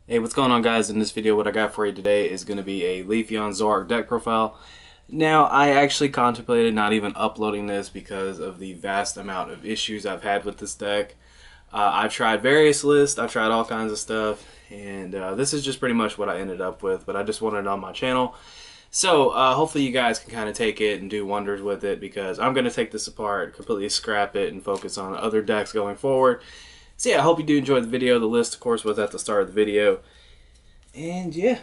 Hey, what's going on, guys? In this video, what I got for you today is going to be a Leafeon Zoroark deck profile. Now, I actually contemplated not even uploading this because of the vast amount of issues I've had with this deck. I've tried various lists, I've tried all kinds of stuff, and this is just pretty much what I ended up with, but I just wanted it on my channel. So, hopefully you guys can kind of take it and do wonders with it, because I'm going to take this apart, completely scrap it, and focus on other decks going forward. So yeah, I hope you do enjoy the video. The list, of course, was at the start of the video. And yeah,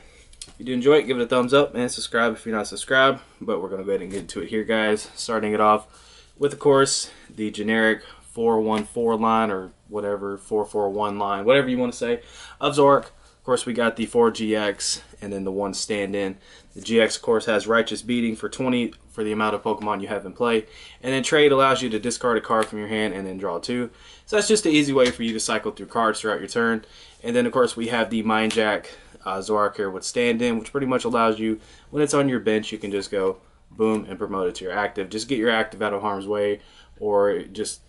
if you do enjoy it, give it a thumbs up and subscribe if you're not subscribed. But we're going to go ahead and get into it here, guys. Starting it off with, of course, the generic 414 line, or whatever, 441 line, whatever you want to say, of Zoroark. Of course, we got the 4 GX and then the 1 stand-in. The GX, of course, has Righteous Beating for 20 for the amount of Pokemon you have in play. And then Trade allows you to discard a card from your hand and then draw 2. So that's just an easy way for you to cycle through cards throughout your turn. And then, of course, we have the Mind Jack Zoroark here with stand-in, which pretty much allows you, when it's on your bench, you can just go boom and promote it to your active. Just get your active out of harm's way, or just,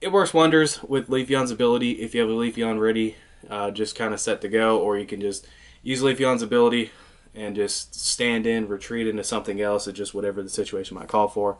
it works wonders with Leafeon's ability. If you have a Leafeon ready, just kind of set to go, or you can just use Leafeon's ability and just stand in, retreat into something else, or just whatever the situation might call for.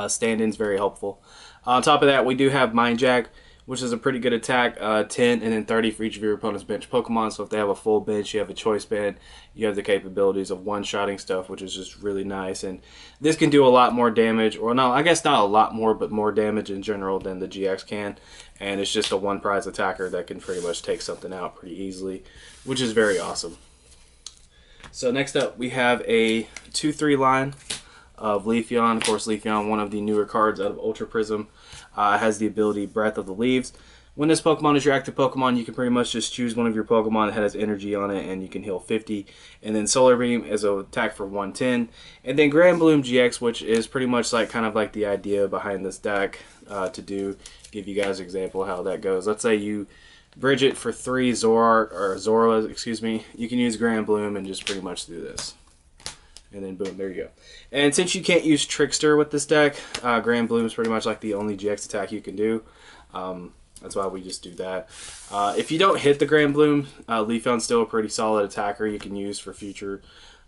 Stand-in is very helpful. On top of that, we do have Mind Jack, which is a pretty good attack, 10 and then 30 for each of your opponent's bench Pokemon. So if they have a full bench, you have a choice band, you have the capabilities of one-shotting stuff, which is just really nice. And this can do a lot more damage, or no, I guess not a lot more, but more damage in general than the GX can. And it's just a one-prize attacker that can pretty much take something out pretty easily, which is very awesome. So next up, we have a 2-3 line of Leafeon. Of course, Leafeon, one of the newer cards out of Ultra Prism, has the ability Breath of the Leaves. When this Pokemon is your active Pokemon, you can pretty much just choose one of your Pokemon that has energy on it, and you can heal 50. And then Solar Beam is an attack for 110. And then Grand Bloom GX, which is pretty much like kind of like the idea behind this deck to do. Give you guys an example of how that goes. Let's say you bridge it for 3 Zoroark, or Zoroas, excuse me. You can use Grand Bloom and just pretty much do this. And then boom, there you go. And since you can't use Trickster with this deck, Grand Bloom is pretty much like the only GX attack you can do. That's why we just do that. If you don't hit the Grand Bloom, Leafeon's still a pretty solid attacker you can use for future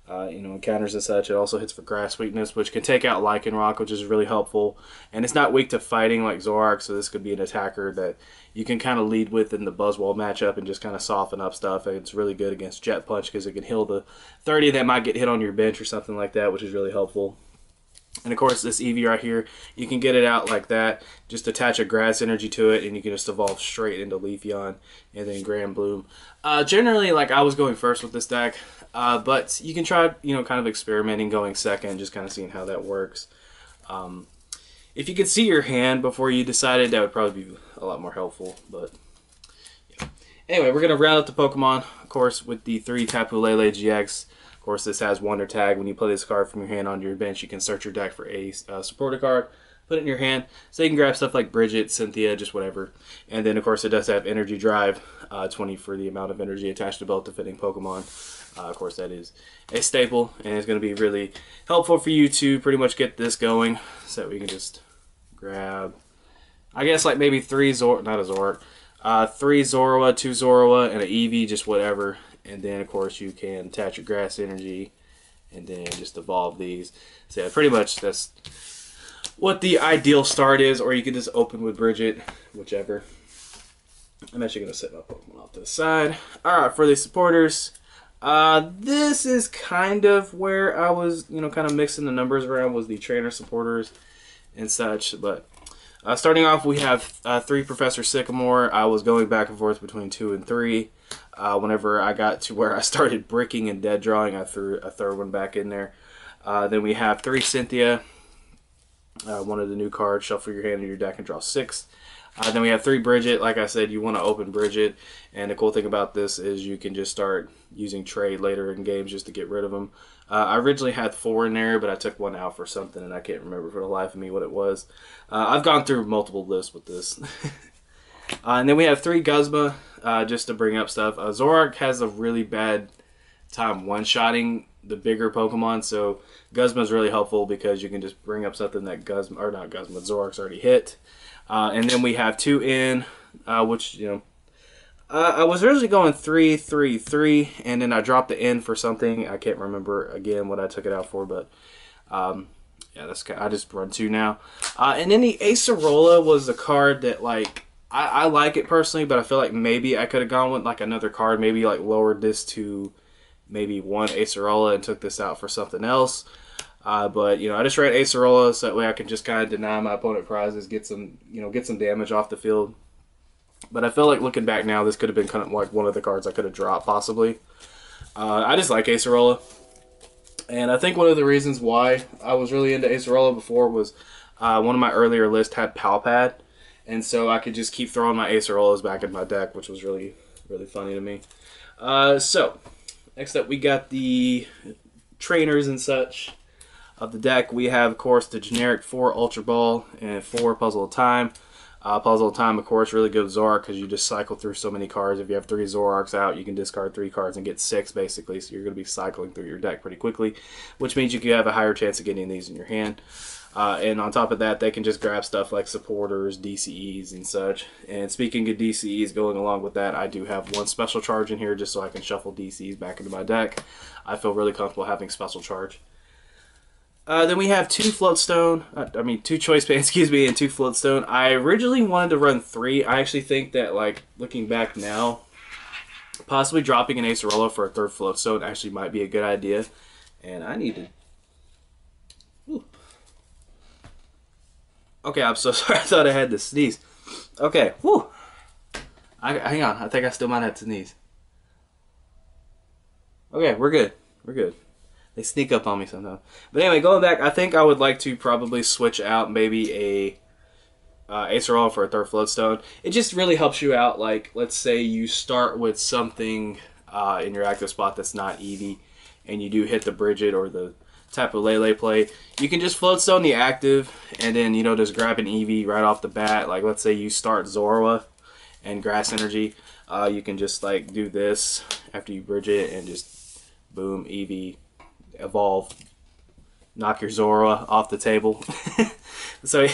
encounters and such. It also hits for Grass Weakness, which can take out Lycanroc, which is really helpful. And it's not weak to fighting like Zoroark, so this could be an attacker that you can kind of lead with in the Buzzwole matchup and just kind of soften up stuff. And it's really good against Jet Punch because it can heal the 30 that might get hit on your bench or something like that, which is really helpful. And of course, this Eevee right here, you can get it out like that. Just attach a Grass Energy to it, and you can just evolve straight into Leafeon and then Grand Bloom. Generally, like, I was going first with this deck, but you can try, kind of experimenting going second, just kind of seeing how that works. If you could see your hand before you decided, that would probably be a lot more helpful. But yeah. Anyway, we're gonna round up the Pokemon, of course, with the 3 Tapu Lele GX. Of course, this has Wonder Tag. When you play this card from your hand onto your bench, you can search your deck for a supporter card, put it in your hand, so you can grab stuff like Bridget, Cynthia, just whatever. And then, of course, it does have Energy Drive, 20 for the amount of energy attached to both the fitting Pokemon. Of course, that is a staple, and it's going to be really helpful for you to pretty much get this going, so that we can just grab, I guess, like maybe 3 not a Zoroark, 3 Zorua, 2 Zorua, and an Eevee, just whatever. And then, of course, you can attach your Grass Energy and then just evolve these. So yeah, pretty much that's what the ideal start is, or you can just open with Bridget, whichever. I'm actually going to set my Pokemon off to the side. Alright, for the supporters, this is kind of where I was, kind of mixing the numbers around, was the trainer supporters and such. But starting off, we have 3 Professor Sycamore. I was going back and forth between 2 and 3. Whenever I got to where I started bricking and dead drawing, I threw a third one back in there. Then we have 3 Cynthia, one of the new cards. Shuffle your hand in your deck and draw 6. Then we have 3 Bridget. Like I said, you want to open Bridget, and the cool thing about this is you can just start using trade later in games just to get rid of them. I originally had 4 in there, but I took 1 out for something, and I can't remember for the life of me what it was. I've gone through multiple lists with this. And then we have 3 Guzma, just to bring up stuff. Zoroark has a really bad time one-shotting the bigger Pokemon, so Guzma is really helpful because you can just bring up something that Zoroark's already hit. And then we have 2 in, which, I was originally going 3-3-3, and then I dropped the N for something. I can't remember again what I took it out for, but yeah, I just run 2 now. And then the Acerola was a card that like I like it personally, but I feel like maybe I could have gone with like another card, maybe like lowered this to maybe 1 Acerola and took this out for something else. But I just ran Acerola so that way I can just kind of deny my opponent prizes, get some damage off the field. But I feel like looking back now, this could have been kind of like one of the cards I could have dropped possibly. I just like Acerola, and I think one of the reasons why I was really into Acerola before was one of my earlier lists had Palpad, and so I could just keep throwing my Acerolas back in my deck, which was really funny to me. So next up, we got the trainers and such of the deck. We have, of course, the generic 4 Ultra Ball and 4 Puzzle of Time. Puzzle of Time, of course, really good with Zoroark because you just cycle through so many cards. If you have 3 Zoroarks out, you can discard 3 cards and get 6, basically. So you're going to be cycling through your deck pretty quickly, which means you can have a higher chance of getting these in your hand. And on top of that, they can just grab stuff like supporters, DCEs, and such. And speaking of DCEs, going along with that, I do have 1 special charge in here just so I can shuffle DCEs back into my deck. I feel really comfortable having special charge. Then we have 2 Floatstone, 2 Choice Band, excuse me, and 2 Floatstone. I originally wanted to run 3. I actually think that, like, looking back now, possibly dropping an Acerola for a 3rd Floatstone actually might be a good idea. And I need to... Ooh. Okay, I'm so sorry. I thought I had to sneeze. Okay, whew. Hang on. I think I still might have to sneeze. Okay, we're good. We're good. They sneak up on me sometimes. But anyway, going back, I think I would like to probably switch out maybe a Acerola for a 3rd Floatstone. It just really helps you out. Like, let's say you start with something in your active spot that's not Eevee, and you do hit the Bridget or the type of Lele play. You can just Floatstone the active, and then, just grab an Eevee right off the bat. Like, let's say you start Zorua and Grass Energy. You can just, like, do this after you Bridget and just, boom, Eevee. Evolve, knock your Zora off the table. so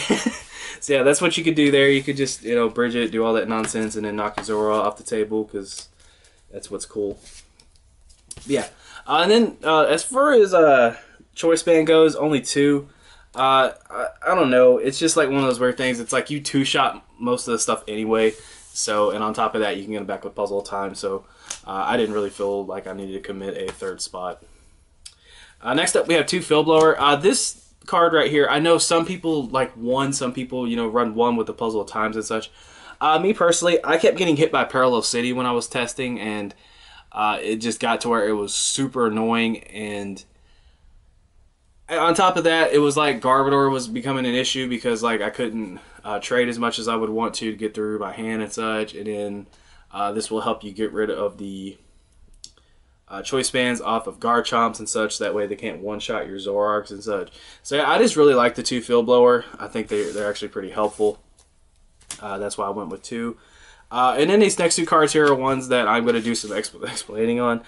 yeah, that's what you could do there. You could just bridge it, do all that nonsense, and then knock your Zora off the table because that's what's cool. Yeah, and then as far as Choice Band goes, only 2. I don't know. It's just like one of those weird things. It's like you 2-shot most of the stuff anyway. So, and on top of that, you can get it back with Puzzle of Time. So I didn't really feel like I needed to commit a 3rd spot. Next up, we have 2 Fill Blower. This card right here, I know some people like 1, some people, run 1 with the Puzzle of Times and such. Me personally, I kept getting hit by Parallel City when I was testing, and it just got to where it was super annoying. And on top of that, it was like Garbodor was becoming an issue because like I couldn't trade as much as I would want to get through my hand and such. And then this will help you get rid of the Choice Bands off of Garchomps and such. That way they can't one-shot your Zoroarks and such. So yeah, I just really like the 2 Fill Blower. I think they're actually pretty helpful. That's why I went with 2. And then these next 2 cards here are ones that I'm going to do some explaining on.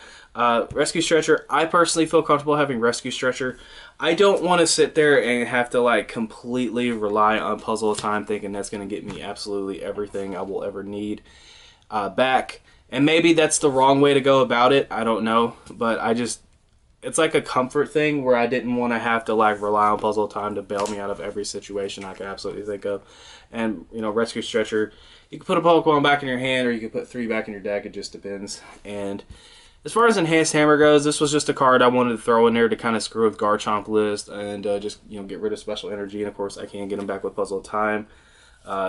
Rescue Stretcher. I personally feel comfortable having Rescue Stretcher. I don't want to sit there and have to like completely rely on Puzzle of Time thinking that's going to get me absolutely everything I will ever need back. And maybe that's the wrong way to go about it. I don't know. But it's like a comfort thing where I didn't want to have to like rely on Puzzle of Time to bail me out of every situation I could absolutely think of. And, Rescue Stretcher, you can put a Pokemon back in your hand or you can put 3 back in your deck. It just depends. And as far as Enhanced Hammer goes, this was just a card I wanted to throw in there to kind of screw with Garchomp list and just, get rid of Special Energy. And, of course, I can get them back with Puzzle of Time.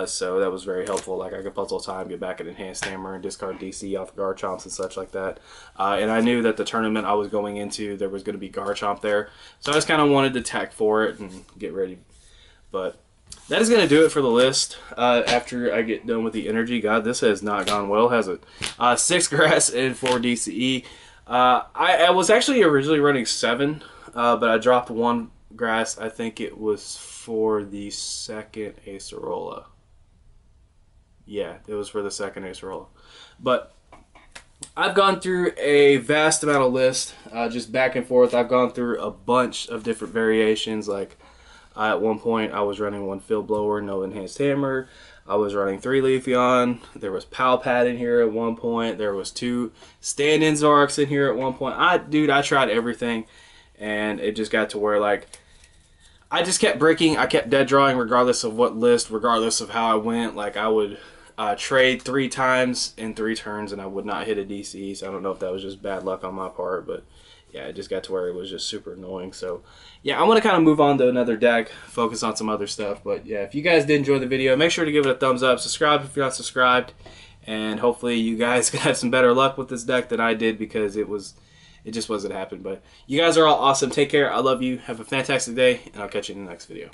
So that was very helpful. Like I could Puzzle Time, get back an Enhanced Hammer, and discard DC off Garchomps and such like that. And I knew that the tournament I was going into, there was going to be Garchomp there. So I just kind of wanted to tech for it and get ready. But that is going to do it for the list. After I get done with the energy, God, this has not gone well, has it? 6 Grass and 4 DCE. I was actually originally running 7, but I dropped 1 Grass. I think it was for the 2nd Acerola. Yeah, it was for the 2nd Acerola. But I've gone through a vast amount of lists, just back and forth. I've gone through a bunch of different variations, like At one point, I was running 1 field blower, no enhanced hammer. I was running 3 Leafeon. There was Pal Pad in here at one point. There was 2 stand-in Zoroarks in here at one point. Dude, I tried everything, and it just got to where, like, I just kept breaking. I kept dead drawing regardless of what list, regardless of how I went. Like, I would trade 3 times in 3 turns, and I would not hit a DC. So I don't know if that was just bad luck on my part, but yeah, it just got to where it was just super annoying. So yeah, I'm going to kind of move on to another deck, focus on some other stuff. But yeah, if you guys did enjoy the video, make sure to give it a thumbs up. Subscribe if you're not subscribed. And hopefully you guys can have some better luck with this deck than I did, because it just wasn't happening. But you guys are all awesome. Take care. I love you. Have a fantastic day, and I'll catch you in the next video.